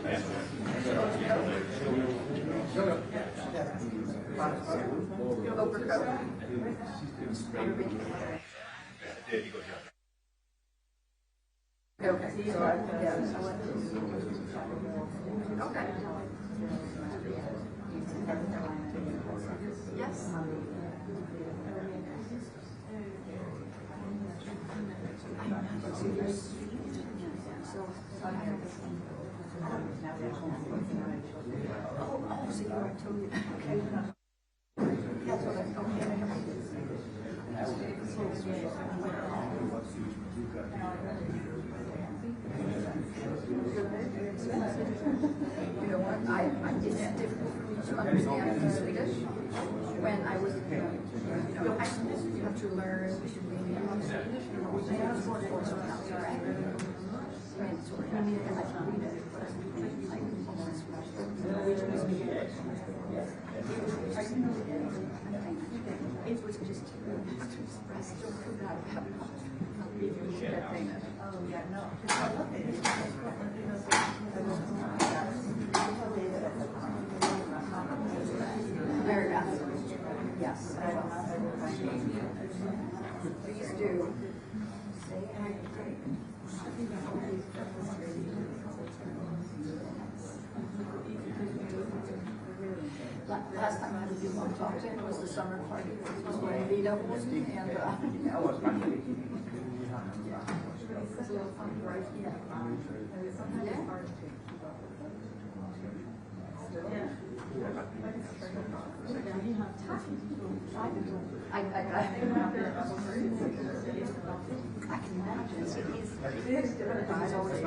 You know what? It's difficult for me to understand Swedish when I was, you have to learn Swedish and also how to write it. And I can read it, but it was just to express, don't figure out how that thing. Oh, yeah, no. Very fast. Yes, I will. Please do. Last time I had a few long talks, it was the summer party. It was when Vida was and that was fun. It's a little fun, right? Yeah. I can imagine. He's always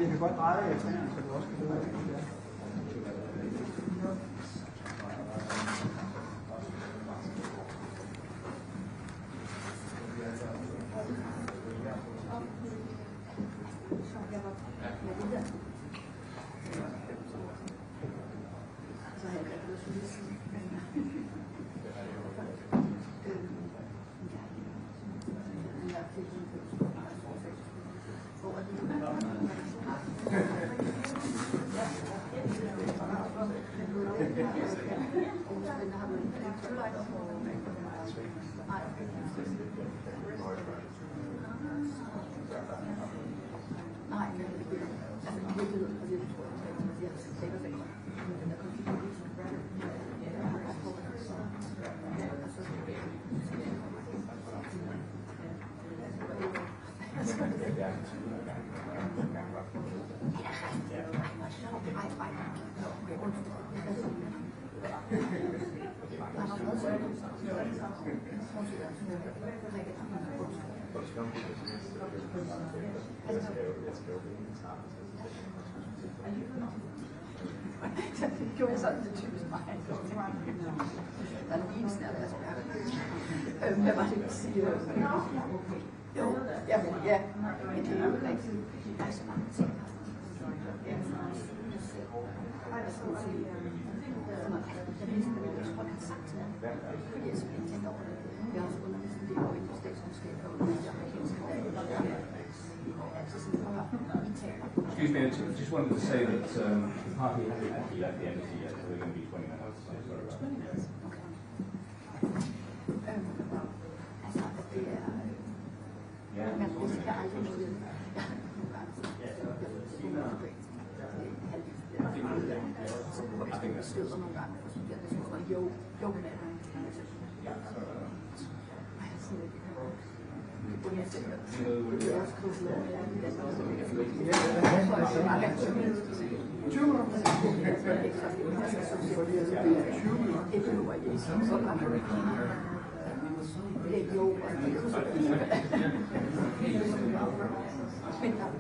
Jeg kan godt dreje, jeg tænker, så du også kan gøre det. Det gjorde sådan det typisk mig. Der er lige sådan der spørgsmål. Hvad var det, du siger? Jo, ja, men det er jo rigtigt. Der er så mange ting. Jeg vidste, at jeg tror, jeg har sagt til ham. Fordi jeg simpelthen tænkte over det. Jeg har også undervist en del over i statskundskab og amerikansk Excuse me, I just wanted to say that the party hasn't actually left the embassy yet, so we're going to be 20 minutes. So sorry about 20 minutes? Okay. Altså, at det er... Men det skal aldrig noget. Jeg har nogle gange så... I think that's still nogle gange, for så bliver det sådan, jo, men...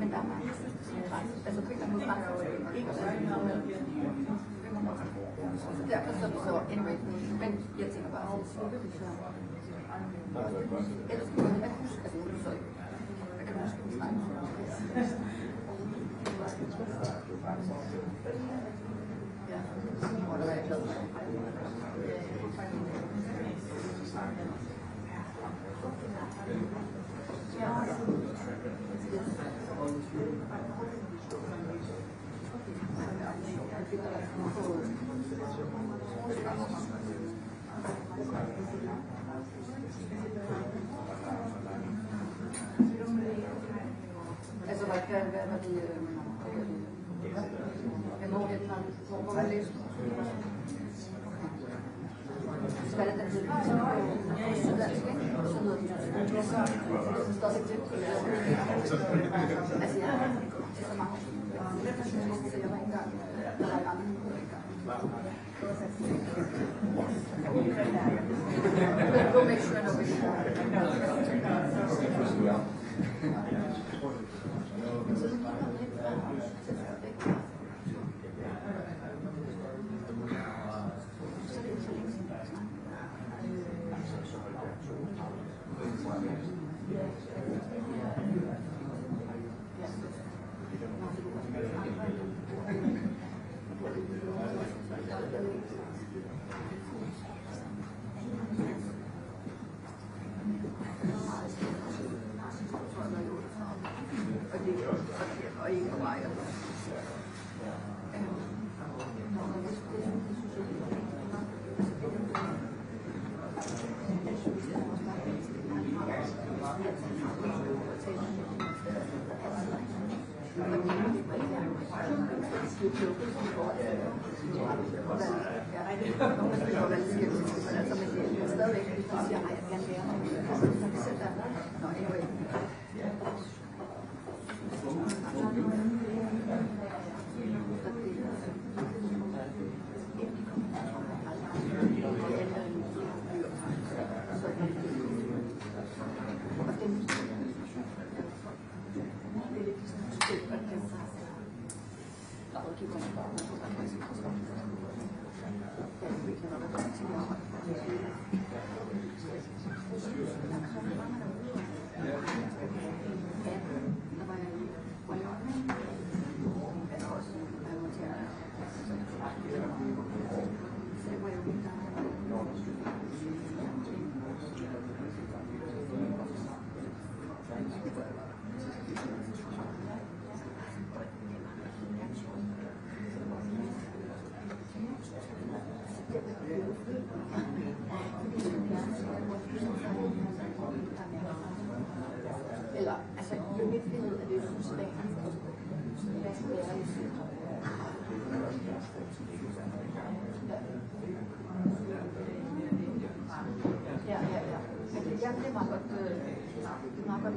Men der er mange grænser. Altså på en eller anden måde grænser jo ikke også. Derfor så anyway. Men jeg tænker bare, at ellers kan jeg huske, altså så jeg kan huske, at vi snakker. Ja, og der er jeg glad for. Altså, hvad var det? Hvor var det læst? Så var det den tid, syddansk, ikke? Så lyder det. Så står det til. Altså, jeg det er så mange. Så jeg var ikke engang, der var ikke andre engang. Go make sure nobody. Og ikke for mig. Eller, altså, i virkeligheden er det jo fuldstændig. Hvad skal være i sig? Ja. Jamen, det er meget godt. Det er meget godt.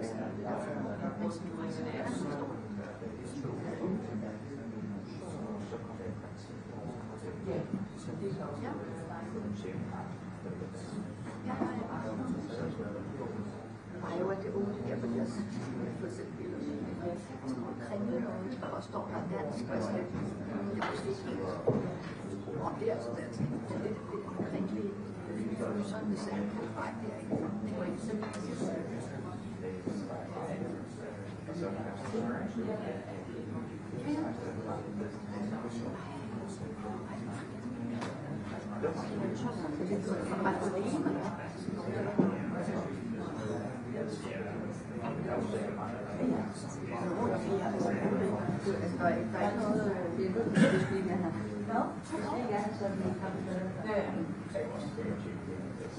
Nej, jo, at det er unge, der fordi jeg for eksempel kringle noget, og står der dansk, og sådan lidt, jeg forstår ikke, og det er altså dansk, det er lidt kringle, sådan hvis jeg nej, det er ikke, det var ikke simpelthen.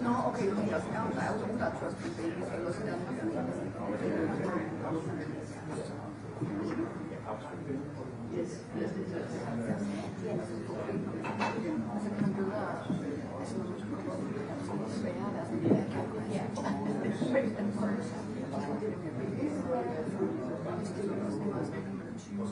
Nå, okay, der er jo nogen, der er trusted babies, eller sådan der. Yes, det er så kan man bedre, altså når man skal komme op, så er det sværere at være sådan, jeg kan ikke her. Det stiller også nemmere sådan, med den 20 år.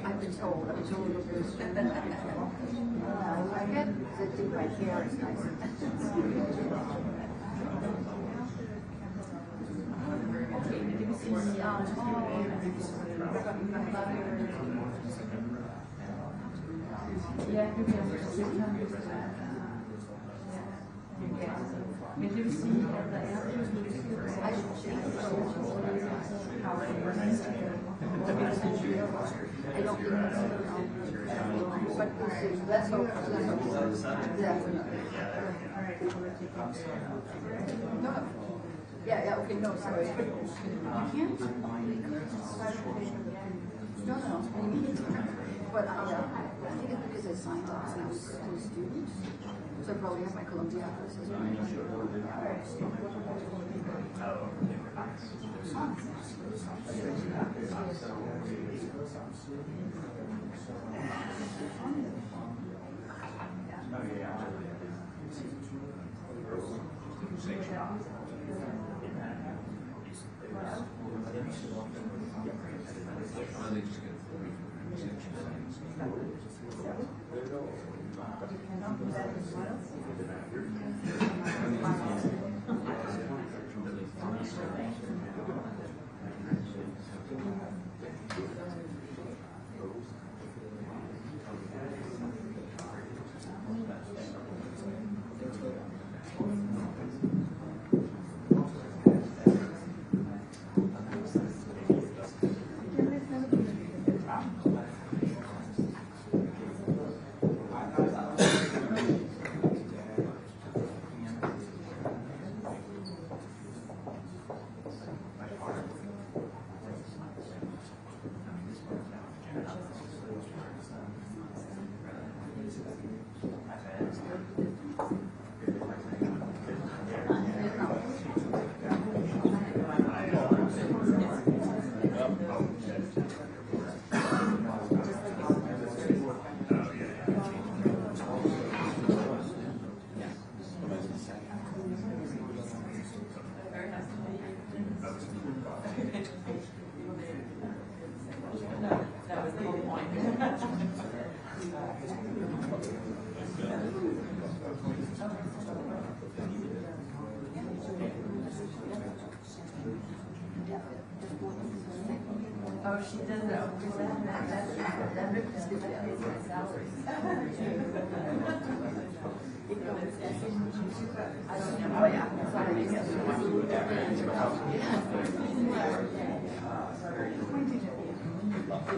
I've been told I get the thing right here is nice. Men det vil sige, at der er Let's hope. No. Yeah, okay, no, sorry. You can't. No. But I think it's because I signed up to students. So I probably have my Columbia address as well. Oh, she does that because that is my salary. Oh yeah, sorry.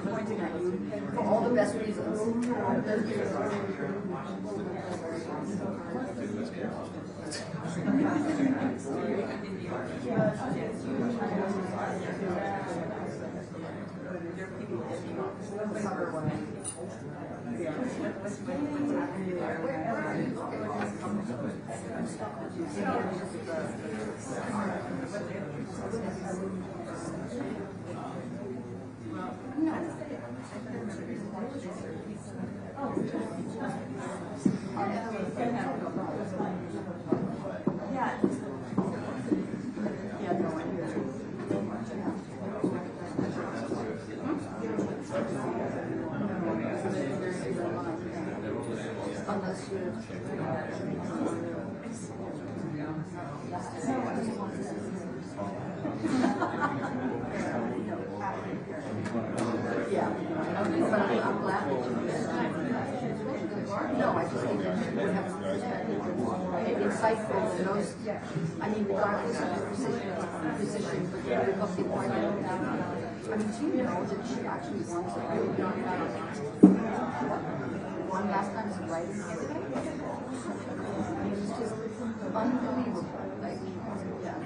Pointing at you for all the best reasons. No, I just think that we have insightful and those, I mean, regardless of the position for the Republican Party. I mean, do you know that she actually wants to really one last time as a writer candidate? I mean, it's just unbelievable. Like, yeah.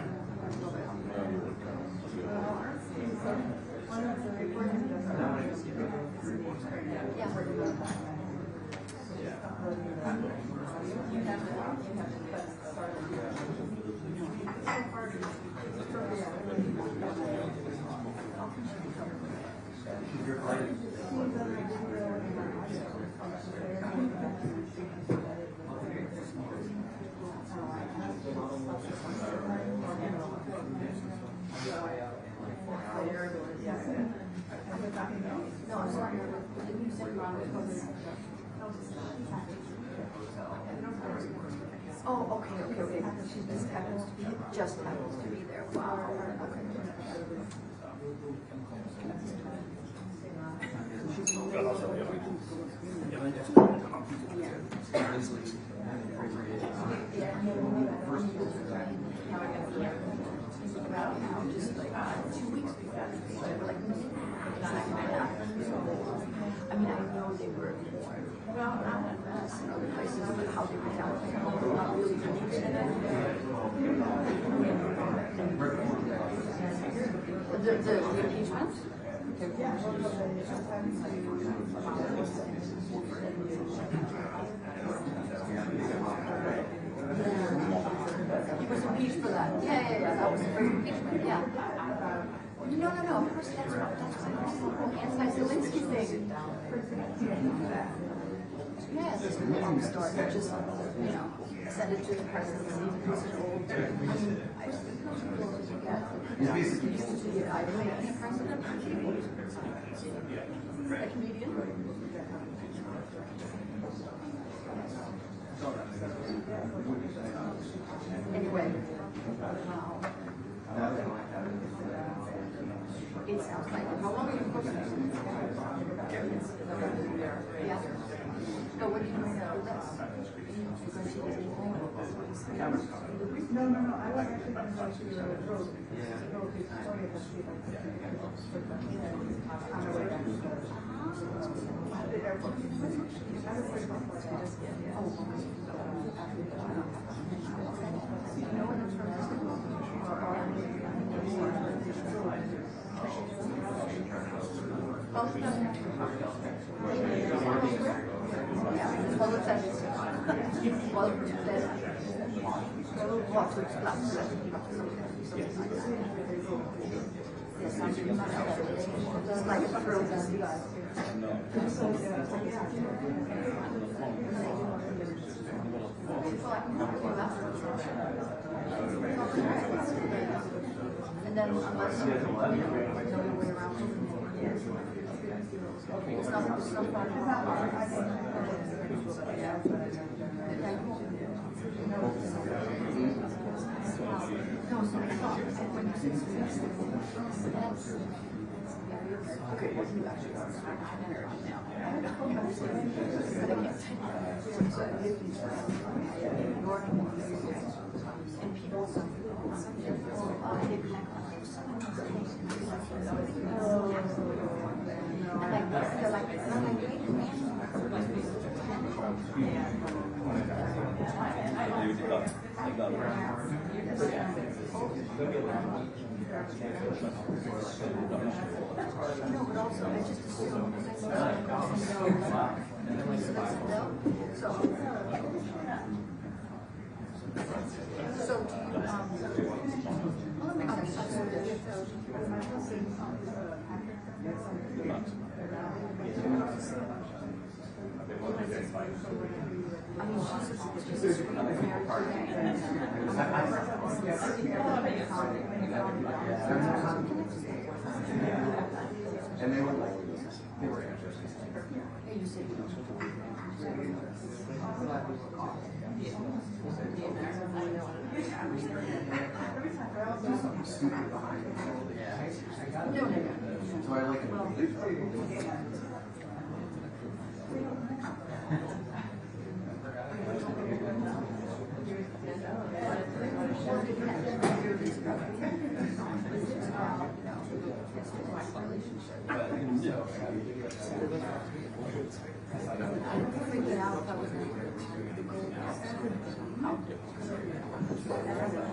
No, I'm sorry. Oh, okay. She just happens to be there. Wow. Okay. Just like 2 weeks before, like, I mean, I know they were more in other places, but how they were down there, not really the impeachment? He was impeached for that. Yeah. That was for impeachment. Yeah. No. Of course, that's the whole anti-Zelensky thing. Yeah, this long story. Just, send it to the president. This is old. I just think he used to be either making a president or a comedian. Anyway. It sounds like it. How long are you supposed to be? Yeah. So what are you doing after this? You're going to get home? No. I was actually going to go to the road. Go to Victoria to see if I could on the way back. The airport. I was worried about what I just did. Oh, you know when it's It's like a thrill to see us. And then unless you know your way around it's not far. Okay, what do you actually want now? And people no, but also I just assume so So do you, well, that makes sense. My husband is a hacker. I mean, she's And they were interested. you said you Something stupid behind it. So I like it.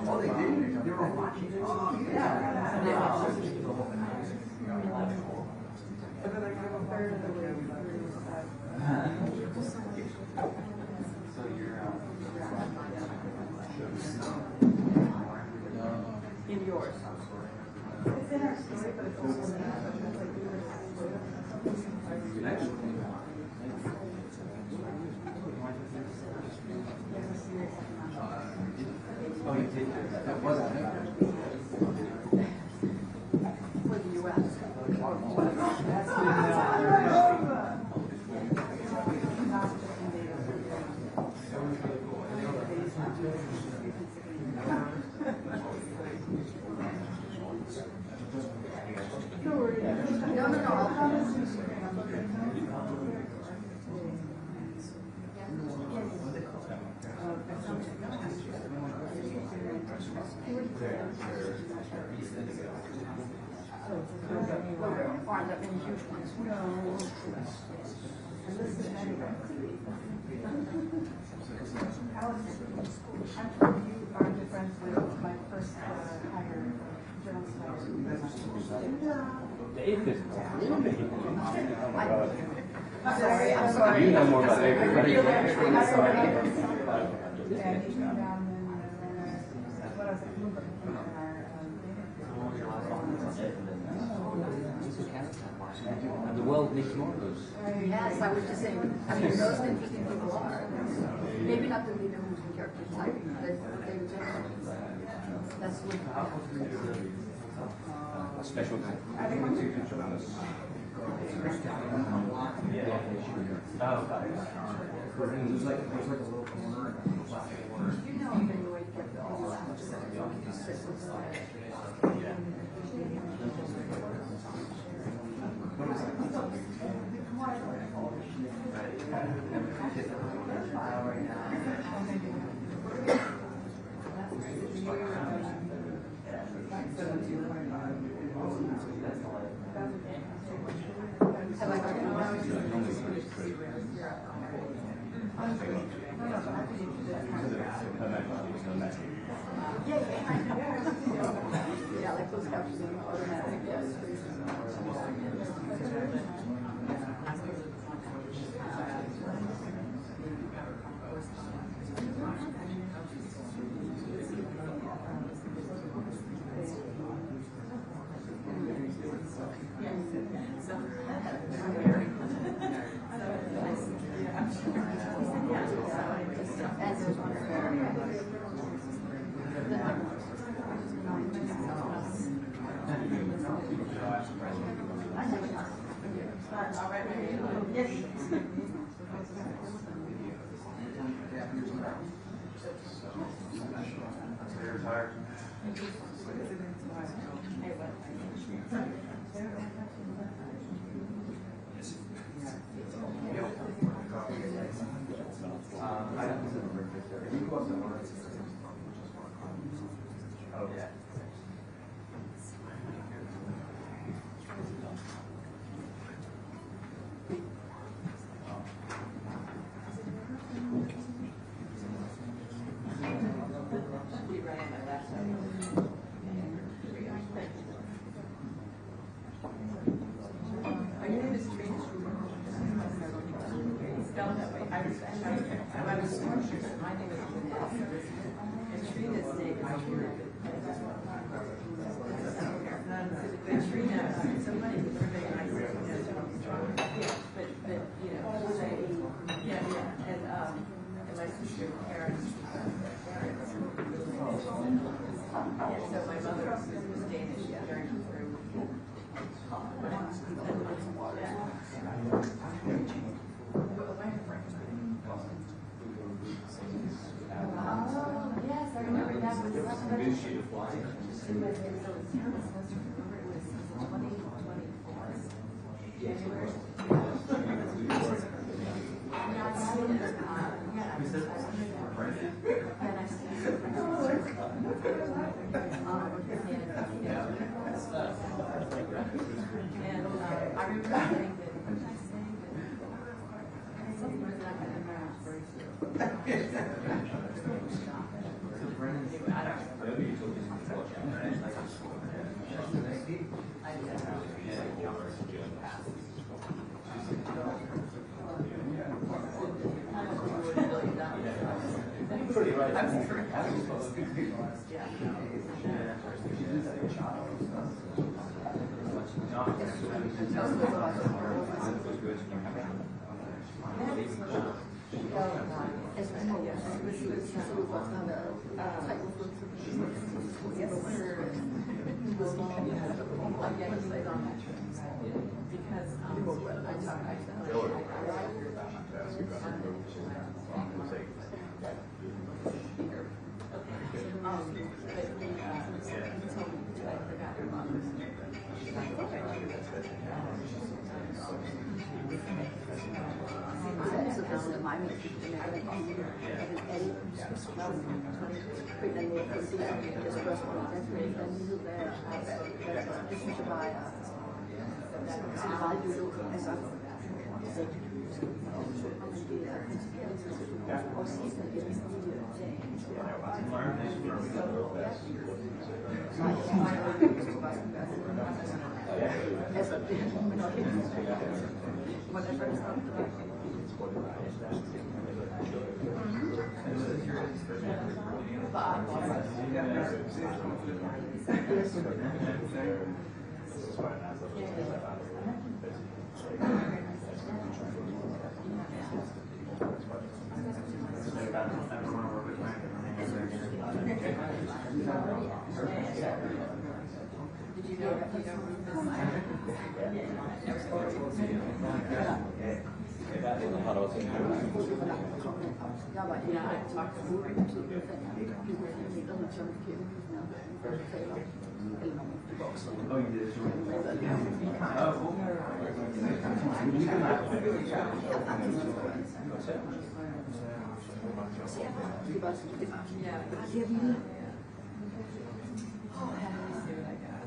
Oh, they did? They were watching it? Oh, yeah. But then I give a third of the way So you're in yours. It's in our story, but it's also in our Oh, you did? That wasn't it. for the U.S. Aren't that many huge ones? I'm sure you are good friends with my first hire, journalist. I'm sorry. You know more about everybody. I'm sorry. And he's been down in, what I was The world needs more of those. Yes, I was just saying, I mean, those interesting people are. Maybe not the leader who's in character typing, but they just, that's what. A special guy. There's like a little corner. You know, anyway, to get the whole yeah, like those captions in automatic, yes. Spell it that way. was tortured. My name is Vanessa. Katrina stayed. Katrina, somebody was very nice. But you know, yeah, and my sister Karen. So my mother was Danish, during her. Oh, yes, I remember that was somebody. She was and I remember saying that Pretty right.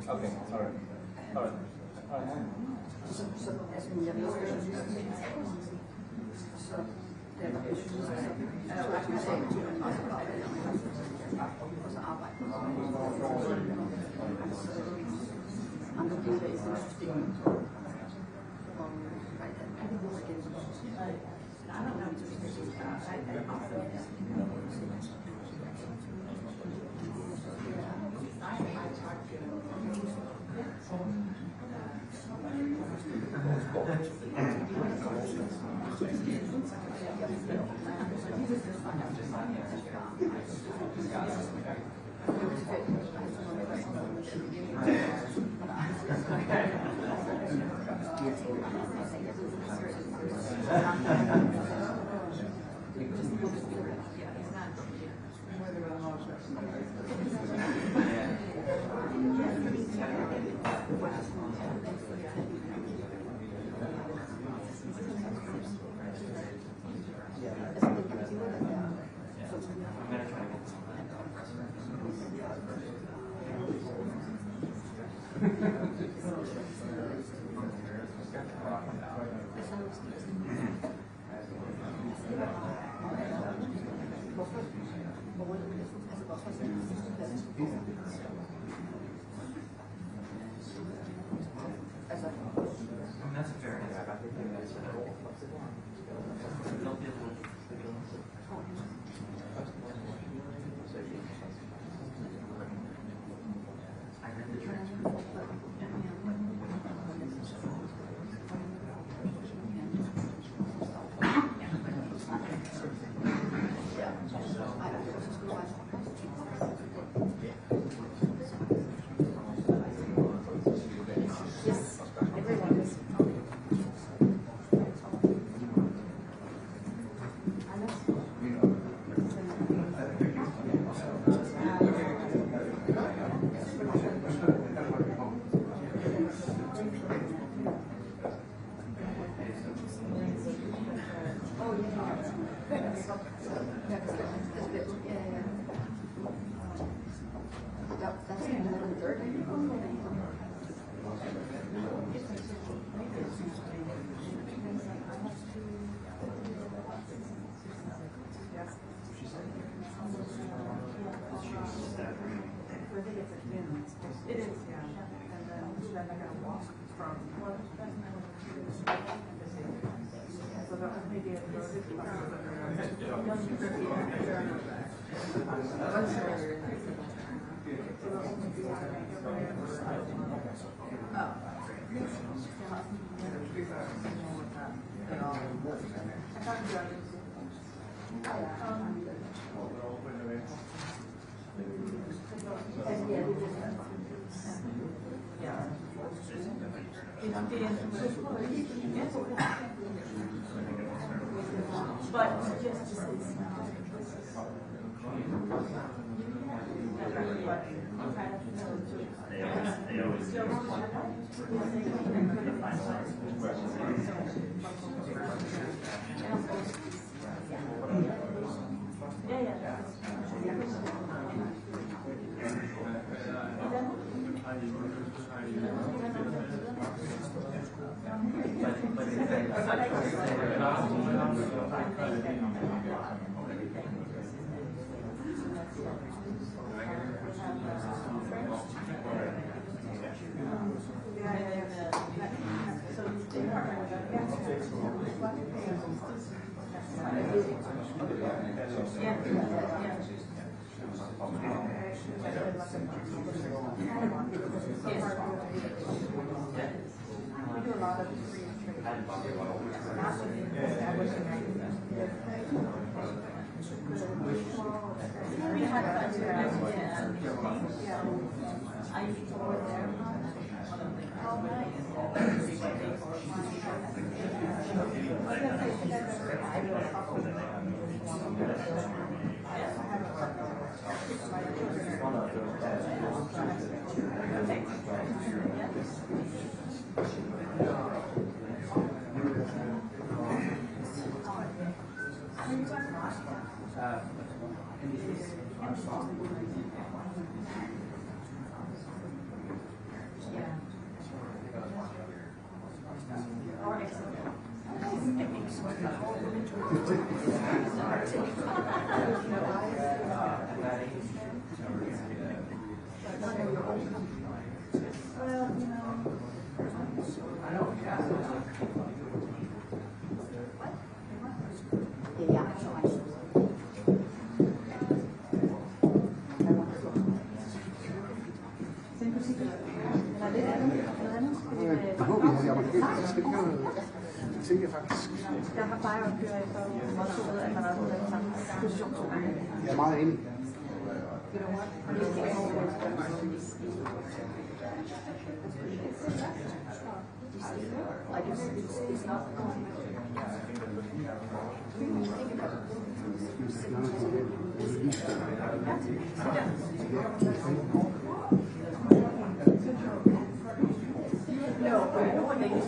Okay, all right. All right. That's another third. It is, yeah. And then I gotta walk from. So that was maybe a but just jeg har bare at køre efter motivet, at man har den samme position. Jeg er meget enig. No, but I know what they use.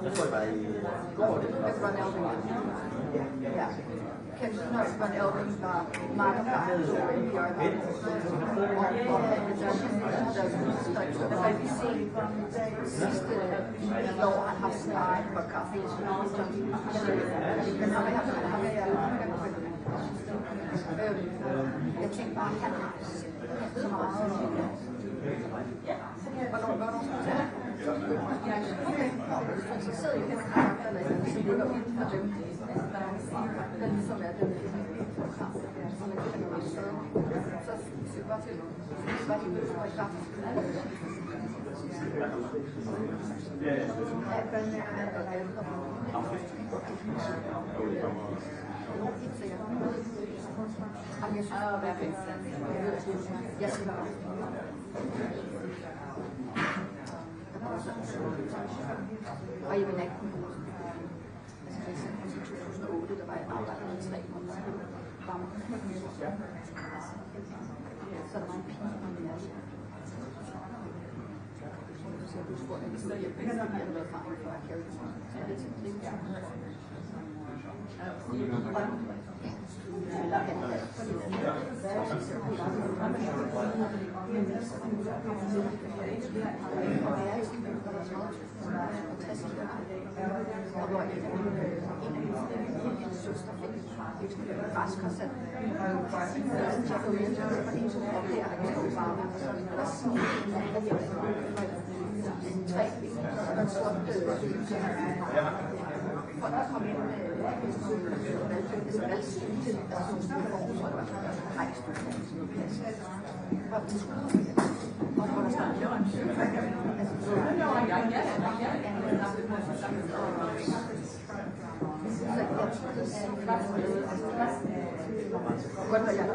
Jeg tror, det var i går. Ja. Kæmpe van Elving var mange gange så i Bjørn. Og man kan se sidste år, han har sin egen kaffe. Men jeg tænkte bare, han har så meget. Hvornår skal du tage? Okay, så sidder jeg her med kræfterne, så ligger ud af dem. Den ligesom er den program, som er det, der er søde. Så siger jeg bare til, hvad de vil få i kraft. Helt sikkert. Jamen, jeg synes, det er perfekt. Jeg siger bare. Og jeg vil ikke kunne bruge i 2008, der var jeg arbejdet i 3 måneder. Så der var en pige og en masse. Så jeg spurgte, at jeg havde været erfaring for at carry on. Så jeg tænkte, det er og hvor en af mine søstre fik et græskorset. Så jeg kom hjem til fordi så kom der, og jeg var bare og snigede en 3 ben, og der stod folk, der kom ind med valgstyrelse, altså sådan en form, hvor der var rejsstyrelse. Og hvor der stod godt, hvad jeg har.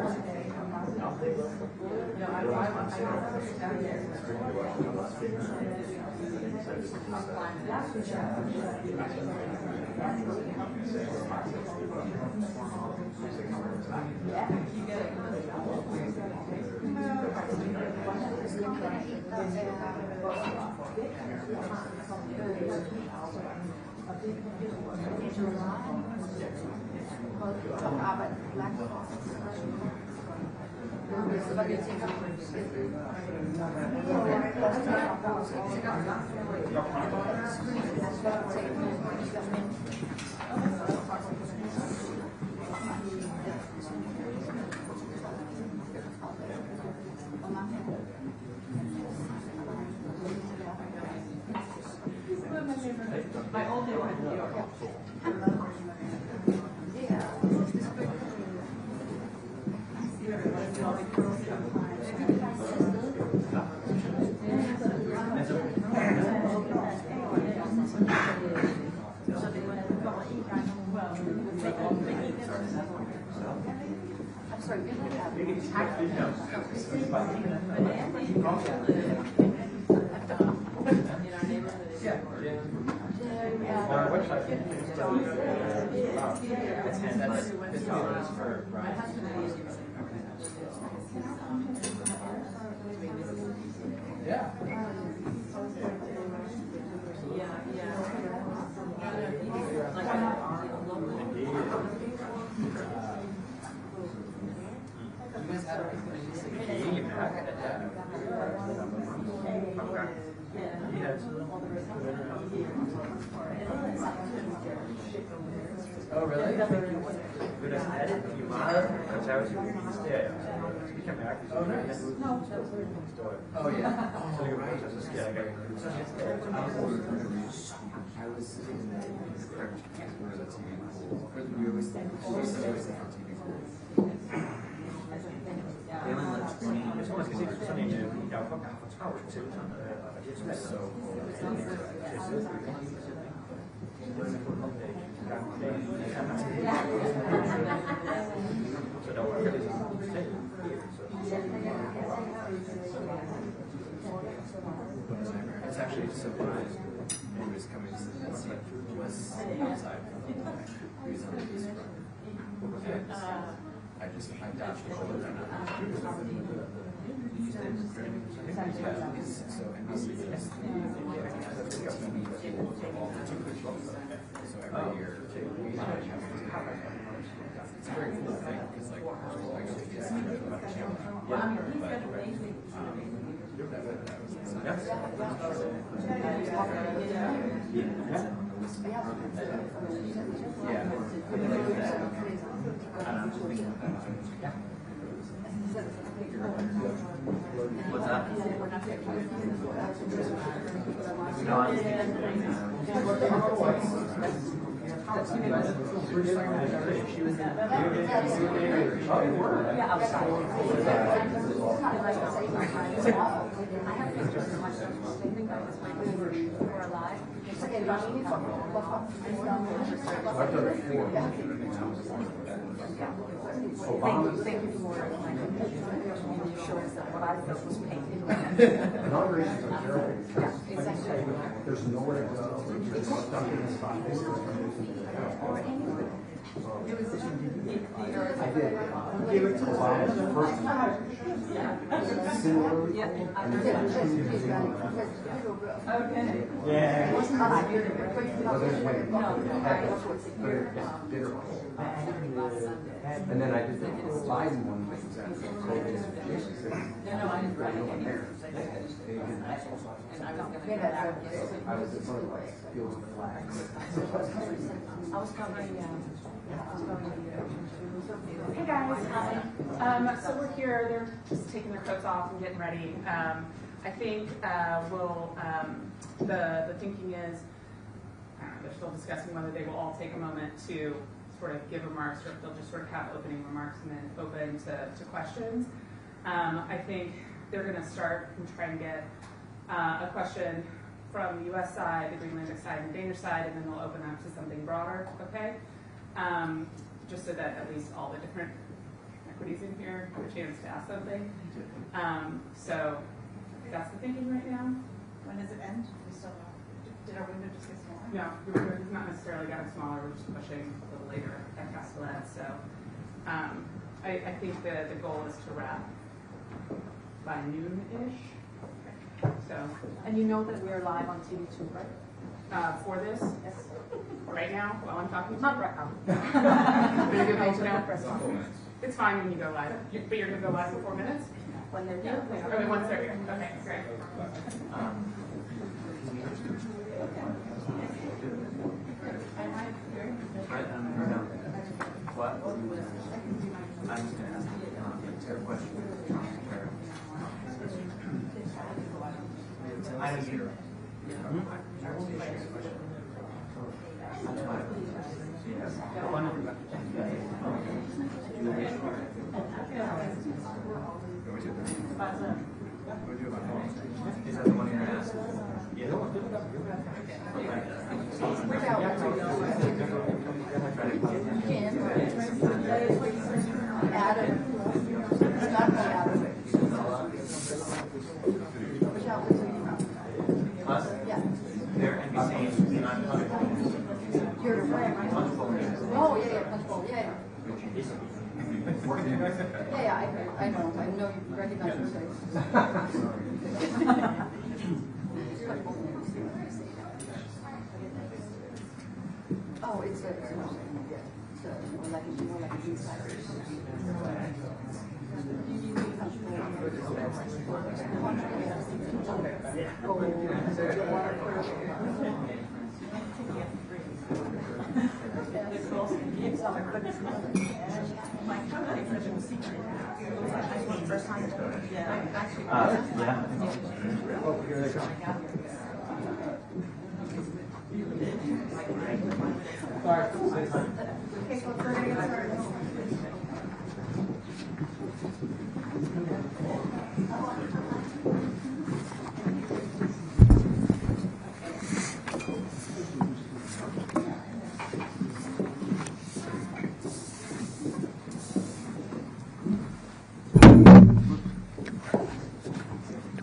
Arbejde langt. Så var det tænker My old day was in New York. Our website and that's $50 for rides. Yeah. You guys had a key back at that. Oh, really? Vil der er det meget konservative ministerier, så vi kan mærke, hvis vi har en historie. Oh, ja. Så ligger vi på, så sker der ikke rigtig. I was sitting in the TV pool. We always think TV pool. They only let 20. Jeg tror, man skal se det sådan en, jeg har for travlt til sådan, og det er så so don't worry. It's actually surprised it was coming. Was outside. I dodged the bullet. So NBC is so every year it's a very cool thing because like What's that? No, Thank you for reassurance that what I felt was painted. Inaugurations are terrible. Yeah, exactly. There's nowhere to go. You're just stuck in this spot. It was I did. Give it to Obama's first time. Similarly. yeah. Okay. Yeah. It wasn't like you're Well, there's way. Bitter. And then I did the Biden one. No, I didn't write it. I was in front of like fields of flags. I was covering, Hey guys, so we're here, they're just taking their coats off and getting ready. I think the thinking is, they're still discussing whether they will all take a moment to sort of give remarks, or if they'll just sort of have opening remarks and then open to questions. I think they're going to start and try and get a question from the U.S. side, the Greenlandic side, and the Danish side, and then they'll open up to something broader, okay? Just so that at least all the different equities in here have a chance to ask something. So that's the thinking right now. When does it end? We still know. Did our window just get smaller? No, we've not necessarily gotten smaller, we're just pushing a little later at Castellet. So I think the goal is to wrap by noon-ish. So, And you know that we're live on TV too, right? for this, Yes. right now, while I'm talking to Not you, right now. you're gonna go now? Press on. It's fine when you go live, but you're gonna go live in 4 minutes? When they're done. I mean, once they're here. Okay, great. What? I'm just gonna ask a Tara question. I was here. Is that the one you're gonna ask? Adam. It's not the Adam. Michelle, where's it from? Us? Yeah. They're NBC, and I'm You're the friend, right? Oh, yeah, Punch Bowl, yeah. Yeah, I know you recognize your face. Oh, it's more like an insider. Oh, here they come. Okay, so we're going to get started.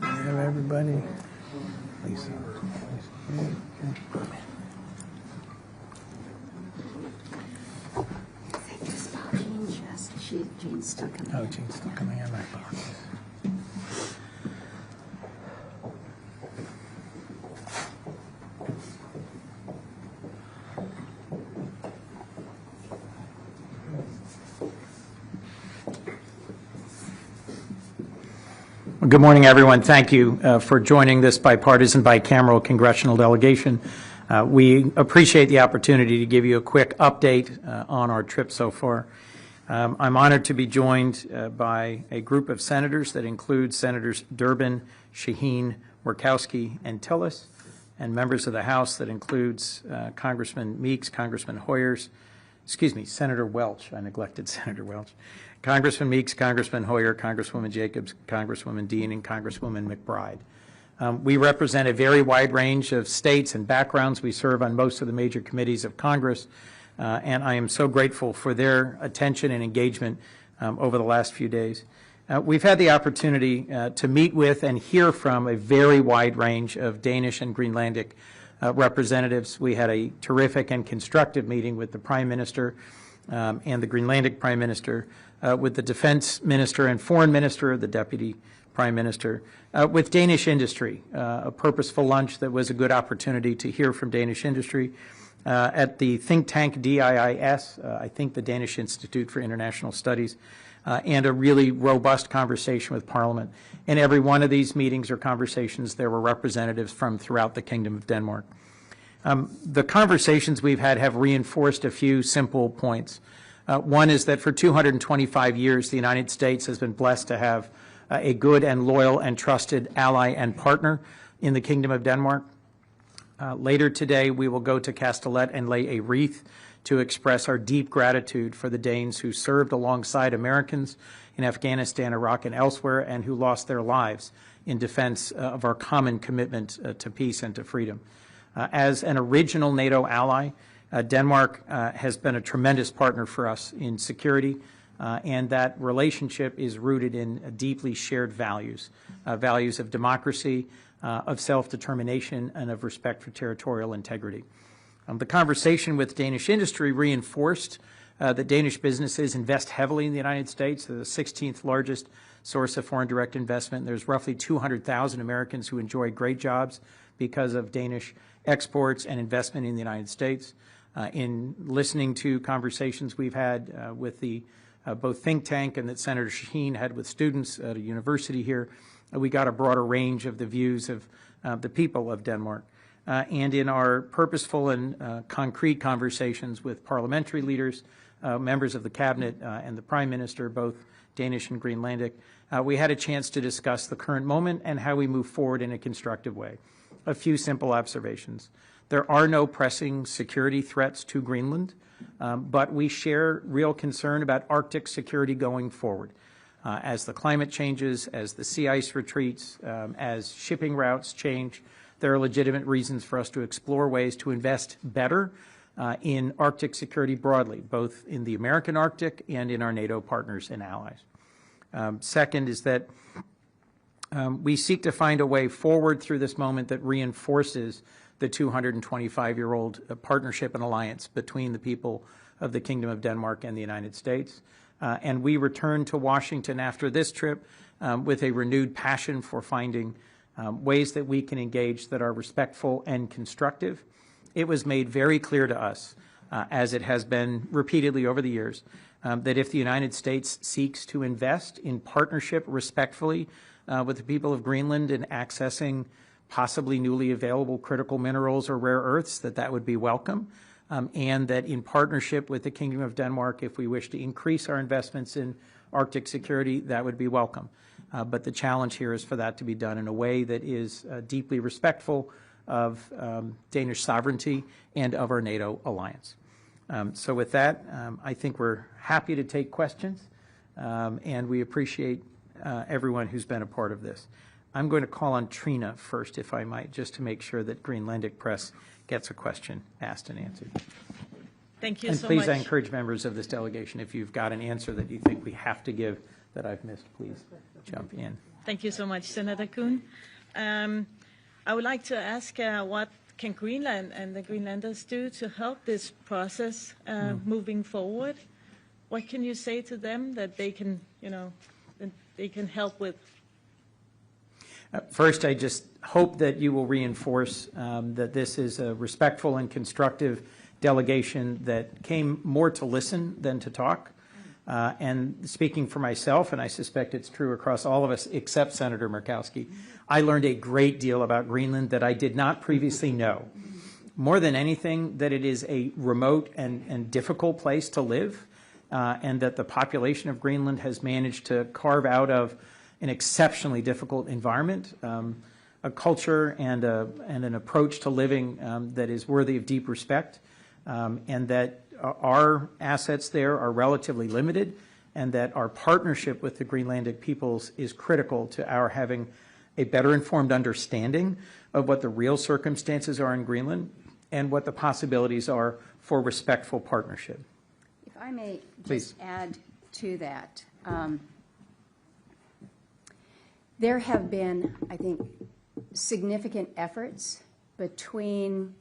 Hello, everybody. Jean's stuck in Oh, Jean's still coming in. My apologies. Well, good morning, everyone. Thank you for joining this bipartisan, bicameral congressional delegation. We appreciate the opportunity to give you a quick update on our trip so far. I'm honored to be joined by a group of senators that includes Senators Durbin, Shaheen, Murkowski, and Tillis, and members of the House that includes Congressman Meeks, Congressman Senator Welch. I neglected Senator Welch. Congressman Meeks, Congressman Hoyer, Congresswoman Jacobs, Congresswoman Dean, and Congresswoman McBride. We represent a very wide range of states and backgrounds. We serve on most of the major committees of Congress, and I am so grateful for their attention and engagement over the last few days. We've had the opportunity to meet with and hear from a very wide range of Danish and Greenlandic representatives. We had a terrific and constructive meeting with the Prime Minister and the Greenlandic Prime Minister, with the Defense Minister and Foreign Minister, the Deputy Prime Minister, with Danish industry, a purposeful lunch that was a good opportunity to hear from Danish industry, at the think tank DIIS, I think the Danish Institute for International Studies, and a really robust conversation with Parliament. In every one of these meetings or conversations, there were representatives from throughout the Kingdom of Denmark. The conversations we've had have reinforced a few simple points. One is that for 225 years, the United States has been blessed to have a good and loyal and trusted ally and partner in the Kingdom of Denmark. Later today, we will go to Castellet and lay a wreath to express our deep gratitude for the Danes who served alongside Americans in Afghanistan, Iraq, and elsewhere, and who lost their lives in defense of our common commitment to peace and to freedom. As an original NATO ally, Denmark has been a tremendous partner for us in security, and that relationship is rooted in deeply shared values, values of democracy, of self-determination, and of respect for territorial integrity. The conversation with Danish industry reinforced that Danish businesses invest heavily in the United States. They're the 16th largest source of foreign direct investment. There's roughly 200,000 Americans who enjoy great jobs because of Danish exports and investment in the United States. In listening to conversations we've had with the both think tank and that Senator Shaheen had with students at a university here, we got a broader range of the views of the people of Denmark. And in our purposeful and concrete conversations with parliamentary leaders, members of the cabinet and the Prime Minister, both Danish and Greenlandic, we had a chance to discuss the current moment and how we move forward in a constructive way. A few simple observations. There are no pressing security threats to Greenland, but we share real concern about Arctic security going forward. As the climate changes, as the sea ice retreats, as shipping routes change, there are legitimate reasons for us to explore ways to invest better in Arctic security broadly, both in the American Arctic and in our NATO partners and allies. Second is that we seek to find a way forward through this moment that reinforces the 225-year-old partnership and alliance between the people of the Kingdom of Denmark and the United States. And we return to Washington after this trip with a renewed passion for finding ways that we can engage that are respectful and constructive. It was made very clear to us, as it has been repeatedly over the years, that if the United States seeks to invest in partnership respectfully with the people of Greenland in accessing possibly newly available critical minerals or rare earths, that would be welcome, and that in partnership with the Kingdom of Denmark, if we wish to increase our investments in Arctic security, that would be welcome. But the challenge here is for that to be done in a way that is deeply respectful of Danish sovereignty and of our NATO alliance. So with that, I think we're happy to take questions, and we appreciate everyone who's been a part of this. I'm going to call on Trina first, if I might, just to make sure that Greenlandic Press gets a question asked and answered. Thank you and so please, much. I encourage members of this delegation, if you've got an answer that you think we have to give that I've missed, please jump in. Thank you so much, Senator Kuhn. I would like to ask what can Greenland and the Greenlanders do to help this process moving forward? what can you say to them that they can, that they can help with? First, I just hope that you will reinforce that this is a respectful and constructive delegation that came more to listen than to talk. And speaking for myself, and I suspect it's true across all of us except Senator Murkowski, I learned a great deal about Greenland that I did not previously know. More than anything, that it is a remote and difficult place to live, and that the population of Greenland has managed to carve out of an exceptionally difficult environment, a culture and an approach to living that is worthy of deep respect, and that our assets there are relatively limited, and that our partnership with the Greenlandic peoples is critical to our having a better informed understanding of what the real circumstances are in Greenland and what the possibilities are for respectful partnership. If I may Please. just add to that, there have been, I think, significant efforts between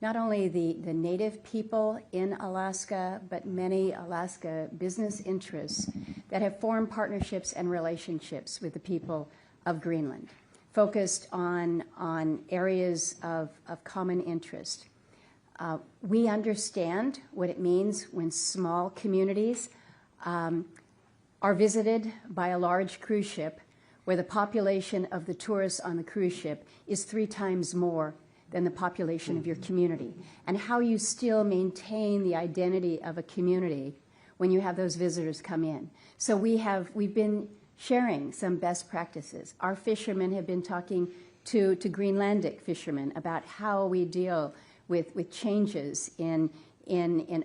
not only the native people in Alaska, but many Alaska business interests that have formed partnerships and relationships with the people of Greenland, focused on areas of common interest. We understand what it means when small communities are visited by a large cruise ship where the population of the tourists on the cruise ship is 3 times more than the population of your community, and how you still maintain the identity of a community when you have those visitors come in. So we've been sharing some best practices. Our fishermen have been talking to Greenlandic fishermen about how we deal with changes in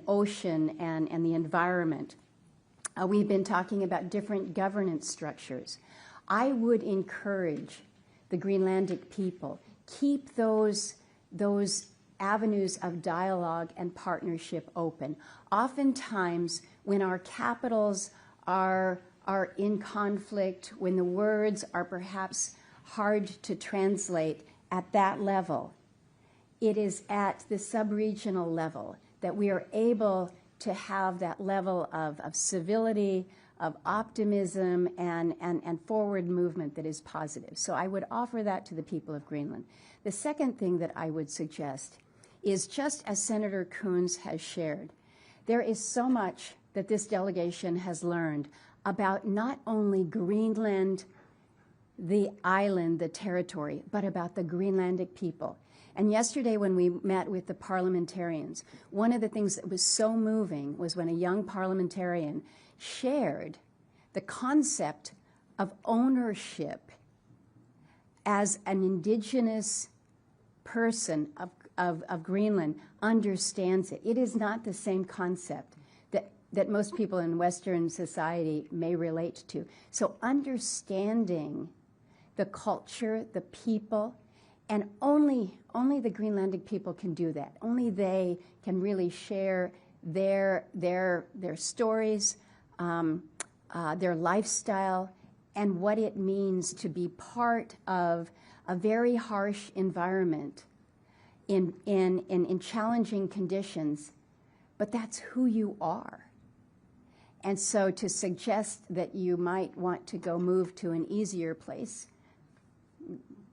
ocean and the environment. We've been talking about different governance structures. I would encourage the Greenlandic people, keep those avenues of dialogue and partnership open. Oftentimes, when our capitals are in conflict, when the words are perhaps hard to translate at that level, it is at the sub-regional level that we are able to have that level of civility, of optimism, and forward movement that is positive. So I would offer that to the people of Greenland. The second thing that I would suggest is, just as Senator Coons has shared, there is so much that this delegation has learned about not only Greenland, the island, the territory, but about the Greenlandic people. And yesterday when we met with the parliamentarians, one of the things that was so moving was when a young parliamentarian shared the concept of ownership as an indigenous person of Greenland understands it. It is not the same concept that most people in Western society may relate to. So understanding the culture, the people, and only the Greenlandic people can do that. Only they can really share their stories, their lifestyle, and what it means to be part of a very harsh environment in challenging conditions, but that's who you are. And so to suggest that you might want to go move to an easier place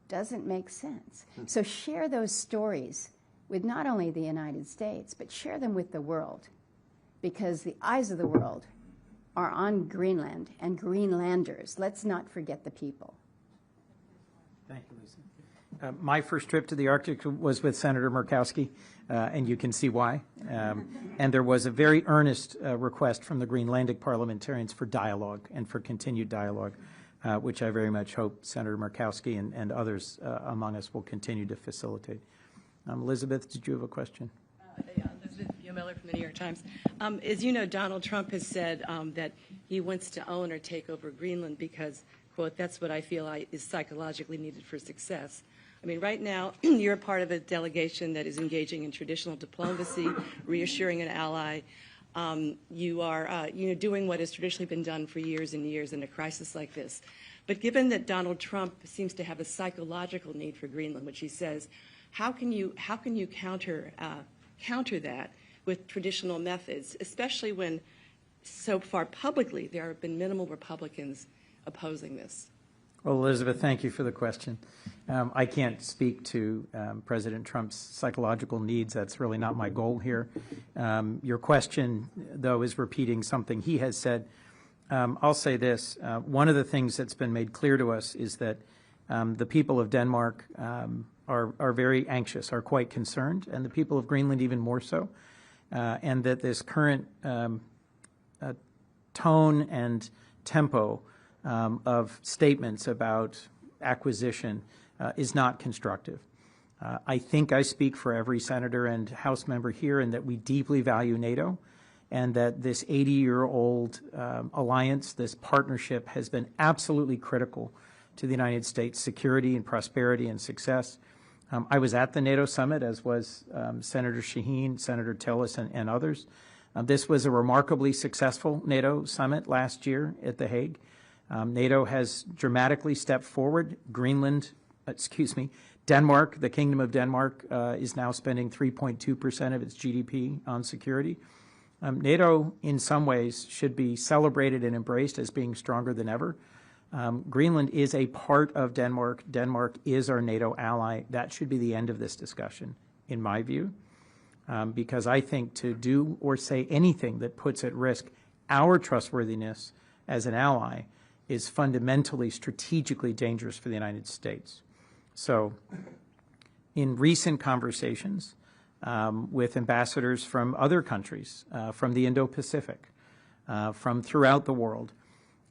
doesn't make sense. So share those stories with not only the United States, but share them with the world, because the eyes of the world are on Greenland and Greenlanders. Let's not forget the people. Thank you, Lisa. My first trip to the Arctic was with Senator Murkowski, and you can see why. And there was a very earnest request from the Greenlandic parliamentarians for dialogue and for continued dialogue, which I very much hope Senator Murkowski and others among us will continue to facilitate. Elizabeth, did you have a question? Yeah, Elizabeth Miller from the New York Times. As you know, Donald Trump has said that he wants to own or take over Greenland because, quote, that's what I feel is psychologically needed for success. I mean, right now, you're a part of a delegation that is engaging in traditional diplomacy, reassuring an ally. You are doing what has traditionally been done for years and years in a crisis like this. But given that Donald Trump seems to have a psychological need for Greenland, which he says, how can you counter that with traditional methods, especially when so far publicly, there have been minimal Republicans opposing this. Well, Elizabeth, thank you for the question. I can't speak to President Trump's psychological needs. That's really not my goal here. Your question, though, is repeating something he has said. I'll say this. One of the things that's been made clear to us is that the people of Denmark are very anxious, are quite concerned, and the people of Greenland even more so, and that this current tone and tempo of statements about acquisition is not constructive. I think I speak for every senator and House member here in that we deeply value NATO, and that this 80-year-old alliance, this partnership, has been absolutely critical to the United States' security and prosperity and success. I was at the NATO summit, as was Senator Shaheen, Senator Tillis, and others. This was a remarkably successful NATO summit last year at The Hague. NATO has dramatically stepped forward. Denmark, the Kingdom of Denmark, is now spending 3.2% of its GDP on security. NATO, in some ways, should be celebrated and embraced as being stronger than ever. Greenland is a part of Denmark. Denmark is our NATO ally. That should be the end of this discussion, in my view, because I think to do or say anything that puts at risk our trustworthiness as an ally is fundamentally strategically dangerous for the United States. So in recent conversations with ambassadors from other countries, from the Indo-Pacific, from throughout the world,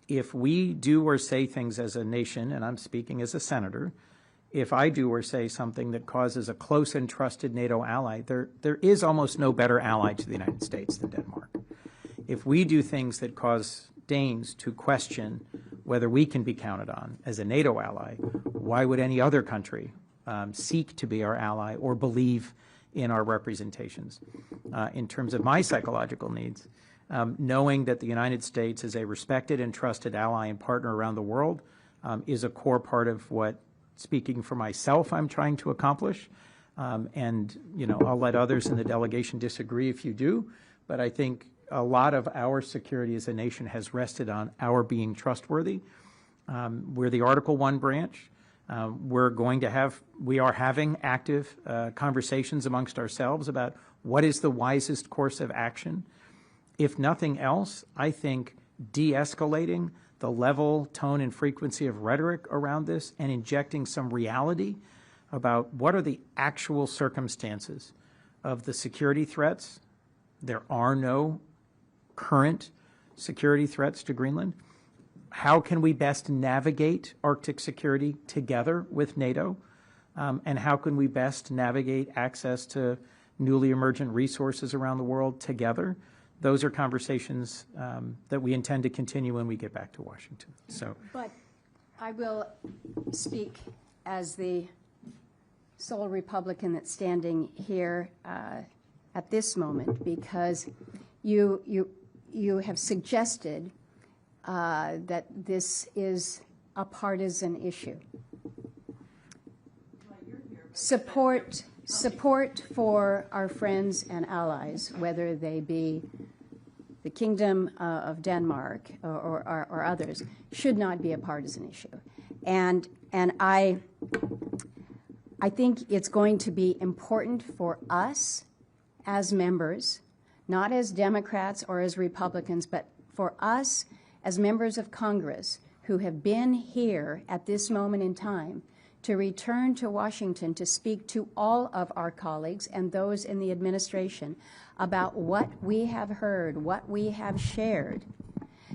if we do or say things as a nation, and I'm speaking as a senator, if I do or say something that causes a close and trusted NATO ally, there is almost no better ally to the United States than Denmark. If we do things that cause Danes to question whether we can be counted on as a NATO ally, why would any other country seek to be our ally or believe in our representations? In terms of my psychological needs, knowing that the United States is a respected and trusted ally and partner around the world is a core part of what, speaking for myself, I'm trying to accomplish. And, you know, I'll let others in the delegation disagree if you do, but I think a lot of our security as a nation has rested on our being trustworthy. We're the Article 1 branch. We are having active conversations amongst ourselves about what is the wisest course of action. If nothing else, I think de-escalating the level, tone, and frequency of rhetoric around this and injecting some reality about what are the actual circumstances of the security threats. There are no current security threats to Greenland. How can we best navigate Arctic security together with NATO? And how can we best navigate access to newly emergent resources around the world together? Those are conversations that we intend to continue when we get back to Washington. But I will speak as the sole Republican that's standing here at this moment, because you have suggested that this is a partisan issue. Support for our friends and allies, whether they be the Kingdom of Denmark or others, should not be a partisan issue. And I think it's going to be important for us as members, not as Democrats or as Republicans, but for us as members of Congress who have been here at this moment in time, to return to Washington to speak to all of our colleagues and those in the administration about what we have heard, what we have shared,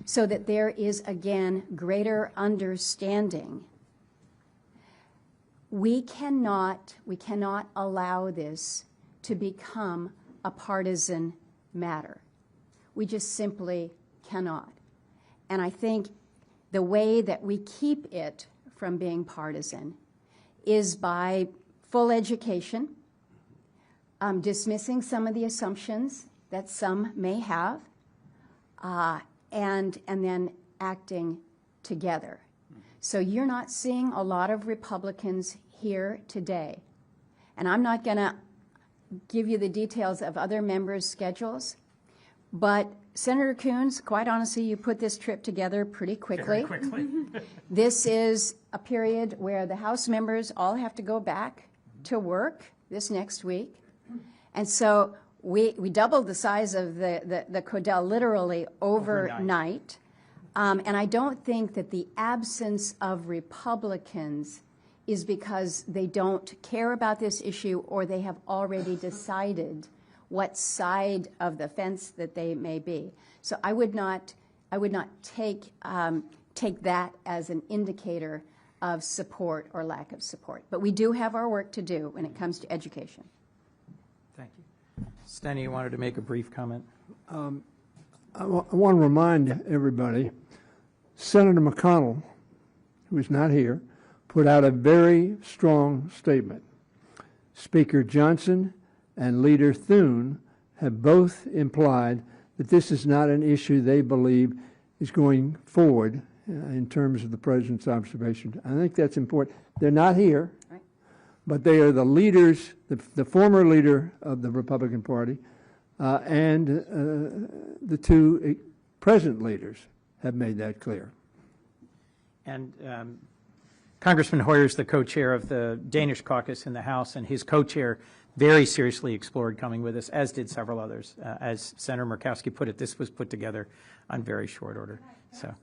so that there is, again, greater understanding. We cannot allow this to become a partisan matter. We just simply cannot. And I think the way that we keep it from being partisan is by full education, dismissing some of the assumptions that some may have, and then acting together. So you're not seeing a lot of Republicans here today. And I'm not going to give you the details of other members' schedules, But Senator Coons, quite honestly, you put this trip together pretty quickly. Very quickly. This is a period where the House members all have to go back to work this next week. And so we doubled the size of the Codel literally overnight. And I don't think that the absence of Republicans is because they don't care about this issue or they have already decided what side of the fence that they may be. So I would not take that as an indicator of support or lack of support. But we do have our work to do when it comes to education. Thank you. Steny, you wanted to make a brief comment? I want to remind everybody, Senator McConnell, who is not here, put out a very strong statement. Speaker Johnson and Leader Thune have both implied that this is not an issue they believe is going forward in terms of the President's observation. I think that's important. They're not here, Right. but they are the leaders, the former leader of the Republican Party and the two present leaders have made that clear. And Congressman Hoyer is the co-chair of the Danish caucus in the House, and his co-chair very seriously explored coming with us, as did several others. As Senator Murkowski put it, this was put together on very short order. So,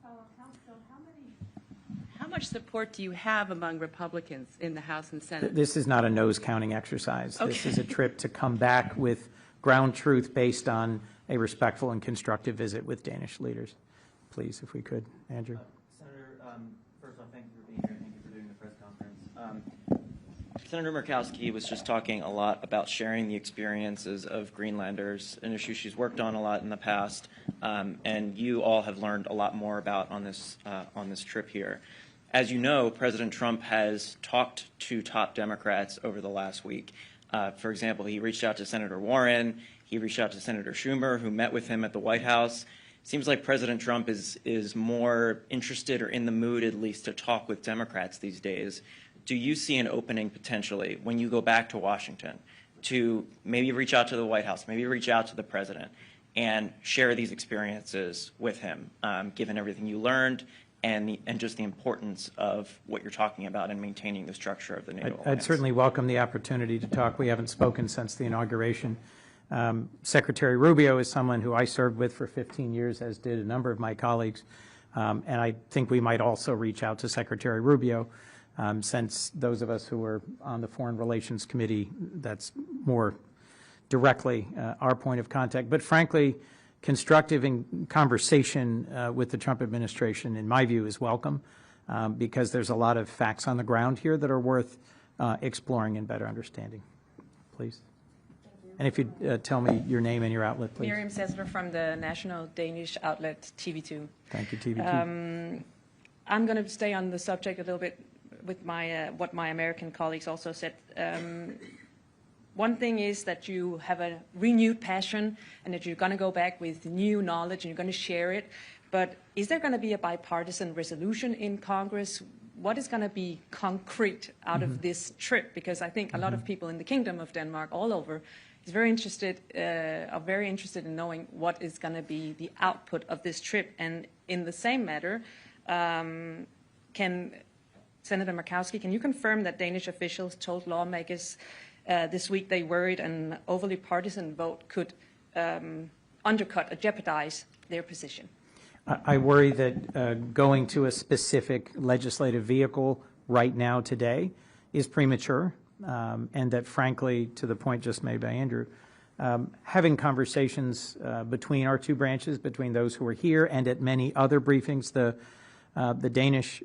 How much support do you have among Republicans in the House and Senate? this is not a nose-counting exercise. Okay. This is a trip to come back with ground truth based on a respectful and constructive visit with Danish leaders. Please, if we could, Andrew. Senator, first off, thank you for being here. Thank you for doing the press conference. Senator Murkowski was just talking a lot about sharing the experiences of Greenlanders, an issue she's worked on a lot in the past, and you all have learned a lot more about on this trip here. As you know, President Trump has talked to top Democrats over the last week. For example, he reached out to Senator Warren. He reached out to Senator Schumer, who met with him at the White House. Seems like President Trump is more interested, or in the mood at least, to talk with Democrats these days. Do you see an opening potentially when you go back to Washington to maybe reach out to the White House, maybe reach out to the president and share these experiences with him, given everything you learned and just the importance of what you're talking about in maintaining the structure of the NATO alliance? I'd certainly welcome the opportunity to talk. We haven't spoken since the inauguration. Secretary Rubio is someone who I served with for 15 years, as did a number of my colleagues. And I think we might also reach out to Secretary Rubio, since those of us who were on the Foreign Relations Committee, that's more directly our point of contact. But frankly, constructive conversation with the Trump administration, in my view, is welcome, because there's a lot of facts on the ground here that are worth exploring and better understanding. Please. And if you'd tell me your name and your outlet, please. Miriam Sessler from the national Danish outlet TV2. Thank you, TV2. I'm going to stay on the subject a little bit with my what my American colleagues also said. One thing is that you have a renewed passion and that you're going to go back with new knowledge and you're going to share it. But is there going to be a bipartisan resolution in Congress? What is going to be concrete out of this trip? Because I think a lot of people in the Kingdom of Denmark, all over, are very interested in knowing what is going to be the output of this trip. And in the same matter, Senator Murkowski, can you confirm that Danish officials told lawmakers this week they worried an overly partisan vote could undercut or jeopardize their position? I worry that going to a specific legislative vehicle right now today is premature, and that frankly, to the point just made by Andrew, having conversations between our two branches, between those who are here and at many other briefings, the Danish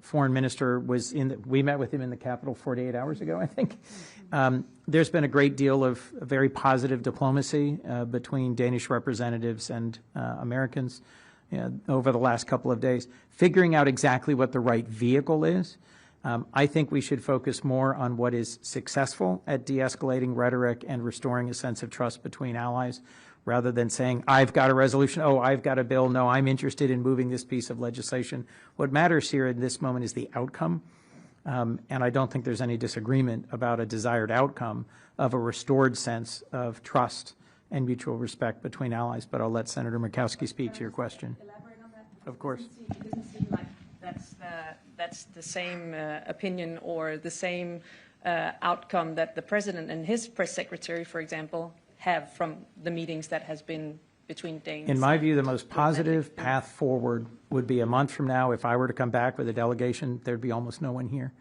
foreign minister was we met with him in the Capitol 48 hours ago, I think. There's been a great deal of very positive diplomacy between Danish representatives and Americans over the last couple of days. Figuring out exactly what the right vehicle is, I think we should focus more on what is successful at de-escalating rhetoric and restoring a sense of trust between allies, rather than saying, I've got a resolution, oh, I've got a bill, no, I'm interested in moving this piece of legislation. What matters here in this moment is the outcome, and I don't think there's any disagreement about a desired outcome of a restored sense of trust and mutual respect between allies. But I'll let Senator Murkowski speak to your question. Elaborate on that? Of course. It doesn't seem like that's the same opinion or the same outcome that the president and his press secretary, for example, have from the meetings that has been between Danes. In my view, the most positive path forward would be a month from now. If I were to come back with a delegation, there'd be almost no one here,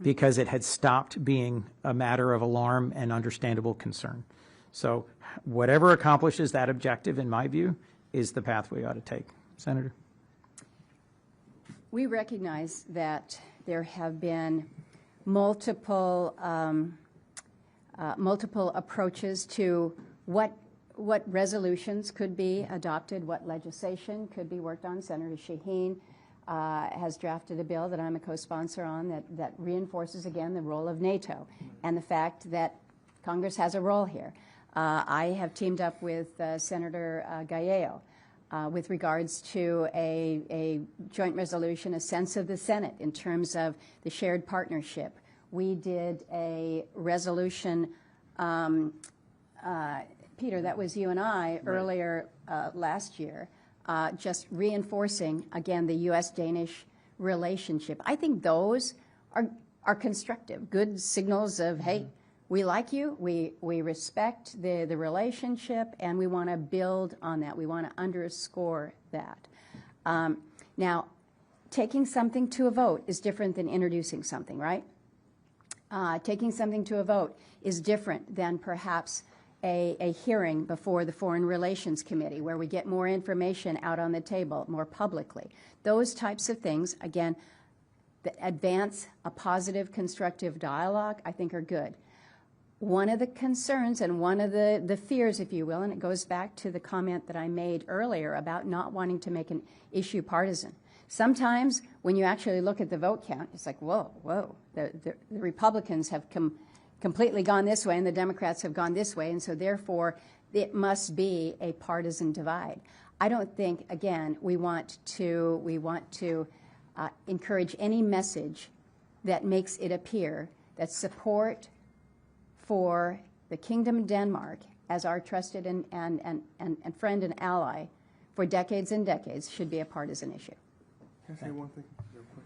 because it had stopped being a matter of alarm and understandable concern. So whatever accomplishes that objective, in my view, is the path we ought to take. Senator? We recognize that there have been multiple approaches to what resolutions could be adopted, what legislation could be worked on. Senator Shaheen has drafted a bill that I'm a co-sponsor on that reinforces again the role of NATO and the fact that Congress has a role here. I have teamed up with Senator Gallego with regards to a joint resolution, a sense of the Senate in terms of the shared partnership. We did a resolution, Peter, that was you and I earlier last year, just reinforcing, again, the U.S.-Danish relationship. I think those are constructive, good signals of, hey, we like you, we respect the relationship, and we want to build on that. We want to underscore that. Now, taking something to a vote is different than introducing something, right? Taking something to a vote is different than perhaps a hearing before the Foreign Relations Committee where we get more information out on the table more publicly. Those types of things, again, that advance a positive, constructive dialogue, I think are good. One of the concerns and one of the fears, if you will, and it goes back to the comment that I made earlier about not wanting to make an issue partisan. Sometimes when you actually look at the vote count, it's like, whoa, the Republicans have completely gone this way and the Democrats have gone this way, and so therefore it must be a partisan divide. I don't think, again, we want to encourage any message that makes it appear that support for the Kingdom of Denmark as our trusted and friend and ally for decades and decades should be a partisan issue. Can I say one thing real quick?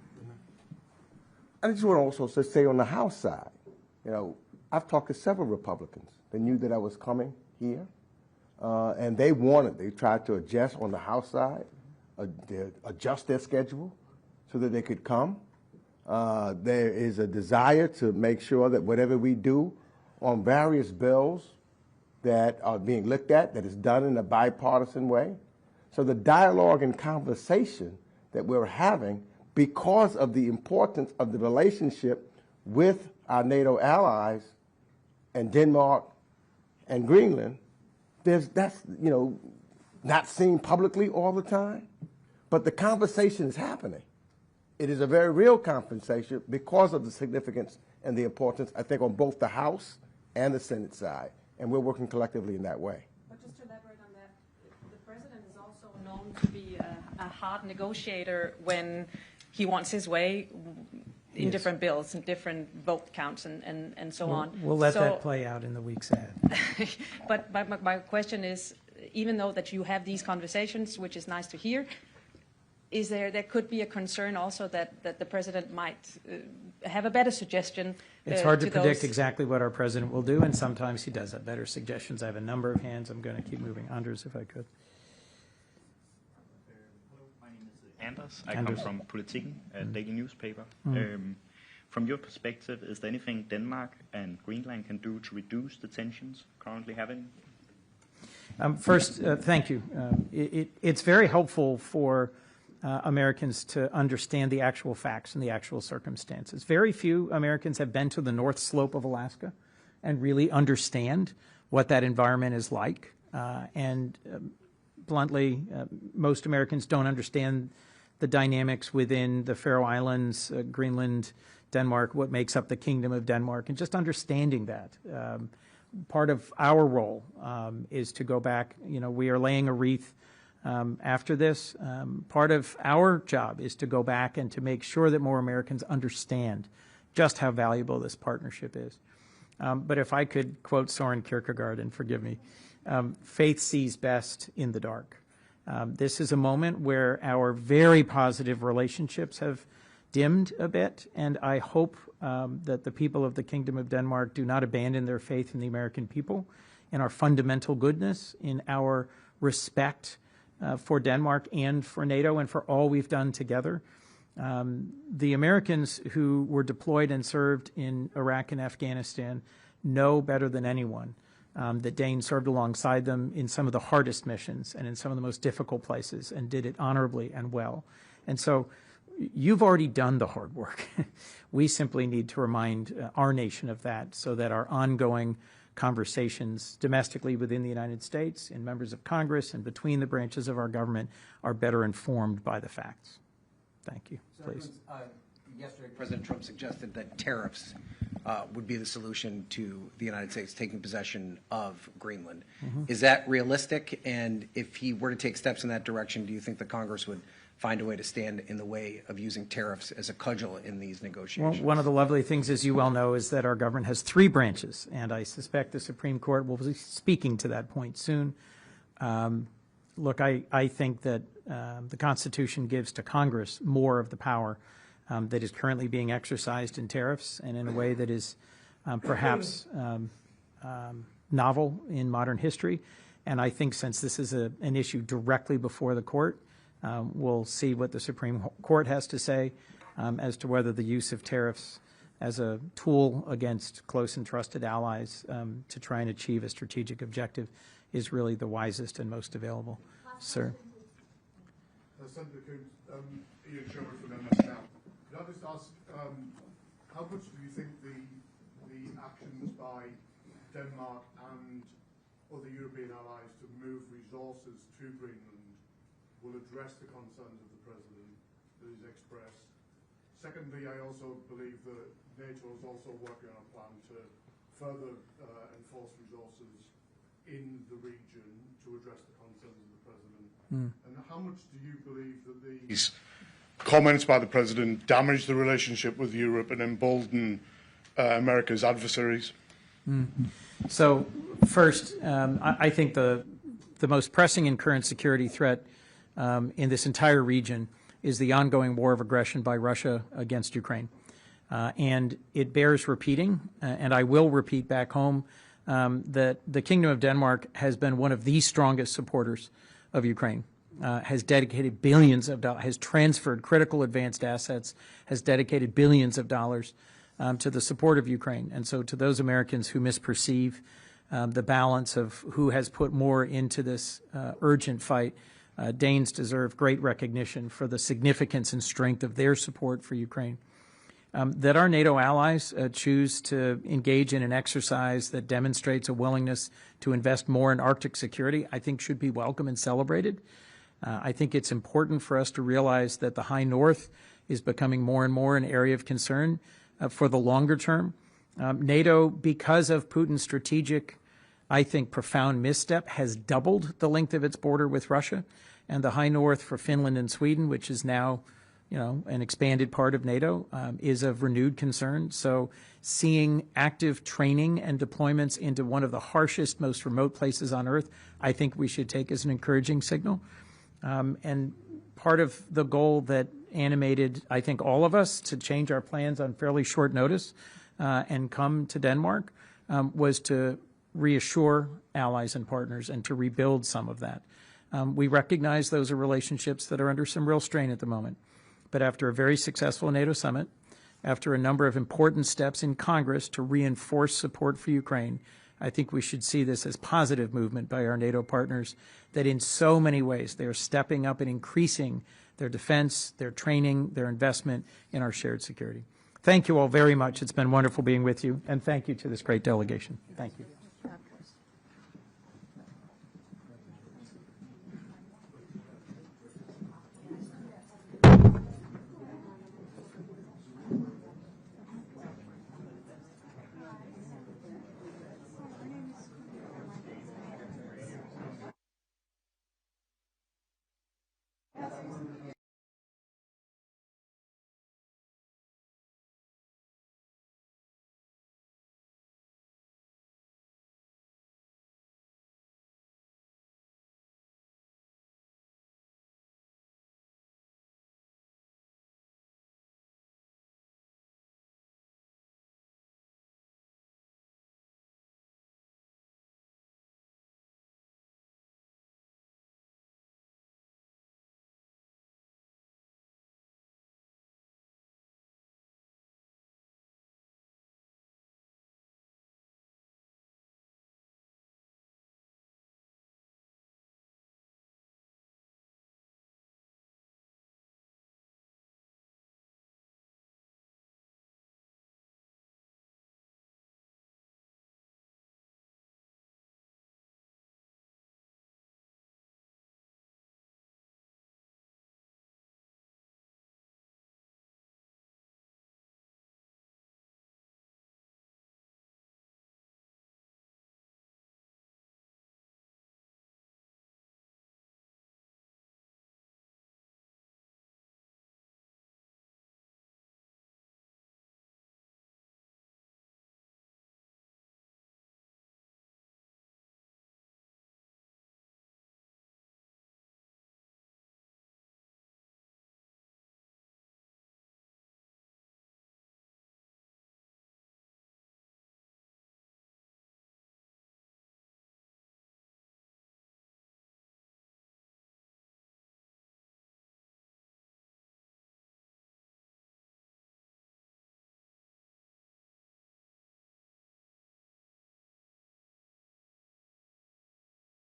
I just want to also say on the House side, you know, I've talked to several Republicans. They knew that I was coming here, and they tried to adjust on the House side, adjust their schedule so that they could come. There is a desire to make sure that whatever we do on various bills that are being looked at, that is done in a bipartisan way. So the dialogue and conversation that we're having, because of the importance of the relationship with our NATO allies and Denmark and Greenland, that's not seen publicly all the time, but the conversation is happening. It is a very real conversation because of the significance and the importance, I think, on both the House and the Senate side, and we're working collectively in that way. But just to elaborate on that, the president is also known to be a hard negotiator when he wants his way in different bills and different vote counts and so on. We'll let that play out in the weeks ahead. But my question is, even though that you have these conversations, which is nice to hear, there could be a concern also that the president might have a better suggestion. It's hard to predict exactly what our president will do, and sometimes he does have better suggestions. I have a number of hands. I'm going to keep moving. Anders, if I could. Hello, my name is Anders. I come from Politiken, a daily newspaper. From your perspective, is there anything Denmark and Greenland can do to reduce the tensions currently happening? First, thank you. It's very helpful for Americans to understand the actual facts and the actual circumstances. Very few Americans have been to the North Slope of Alaska and really understand what that environment is like. Bluntly, most Americans don't understand the dynamics within the Faroe Islands, Greenland, Denmark, what makes up the Kingdom of Denmark, and just understanding that. Part of our role is to go back. We are laying a wreath after this. Part of our job is to go back and to make sure that more Americans understand just how valuable this partnership is. But if I could quote Soren Kierkegaard, and forgive me, faith sees best in the dark. This is a moment where our very positive relationships have dimmed a bit, and I hope that the people of the Kingdom of Denmark do not abandon their faith in the American people, in our fundamental goodness, in our respect for Denmark and for NATO and for all we've done together. The Americans who were deployed and served in Iraq and Afghanistan know better than anyone that Danes served alongside them in some of the hardest missions and in some of the most difficult places and did it honorably and well. And so you've already done the hard work. We simply need to remind our nation of that so that our ongoing conversations domestically within the United States, in members of Congress, and between the branches of our government are better informed by the facts. Thank you. Please. Yesterday, President Trump suggested that tariffs would be the solution to the United States taking possession of Greenland. Is that realistic? And if he were to take steps in that direction, do you think the Congress would find a way to stand in the way of using tariffs as a cudgel in these negotiations? Well, one of the lovely things, as you well know, is that our government has 3 branches, and I suspect the Supreme Court will be speaking to that point soon. Look, I think that the Constitution gives to Congress more of the power that is currently being exercised in tariffs, and in a way that is perhaps novel in modern history. And I think since this is an issue directly before the court, we'll see what the Supreme Court has to say as to whether the use of tariffs as a tool against close and trusted allies to try and achieve a strategic objective is really the wisest and most available. Sir. Senator Coons, Ian Sherwood from MS Now. Could I just ask, how much do you think the actions by Denmark and other European allies to move resources to Greenland will address the concerns of the President that is expressed? Secondly, I also believe that NATO is also working on a plan to further enforce resources in the region to address the concerns of the President. And how much do you believe that these comments by the President damage the relationship with Europe and embolden America's adversaries? So first, I think the most pressing and current security threat in this entire region is the ongoing war of aggression by Russia against Ukraine. And it bears repeating, and I will repeat back home, that the Kingdom of Denmark has been one of the strongest supporters of Ukraine, has dedicated billions of dollars, has transferred critical advanced assets, has dedicated billions of dollars to the support of Ukraine. And so to those Americans who misperceive the balance of who has put more into this urgent fight, Danes deserve great recognition for the significance and strength of their support for Ukraine. That our NATO allies choose to engage in an exercise that demonstrates a willingness to invest more in Arctic security, I think should be welcome and celebrated. I think it's important for us to realize that the High North is becoming more and more an area of concern for the longer term. NATO, because of Putin's strategic, I think, profound misstep, has doubled the length of its border with Russia, and the High North for Finland and Sweden, which is now an expanded part of NATO, is of renewed concern. So seeing active training and deployments into one of the harshest, most remote places on Earth, I think we should take as an encouraging signal. And part of the goal that animated, I think, all of us to change our plans on fairly short notice and come to Denmark was to reassure allies and partners and to rebuild some of that. We recognize those are relationships that are under some real strain at the moment. But after a very successful NATO summit, after a number of important steps in Congress to reinforce support for Ukraine, I think we should see this as positive movement by our NATO partners, that in so many ways they are stepping up and increasing their defense, their training, their investment in our shared security. Thank you all very much. It's been wonderful being with you, and thank you to this great delegation. Thank you.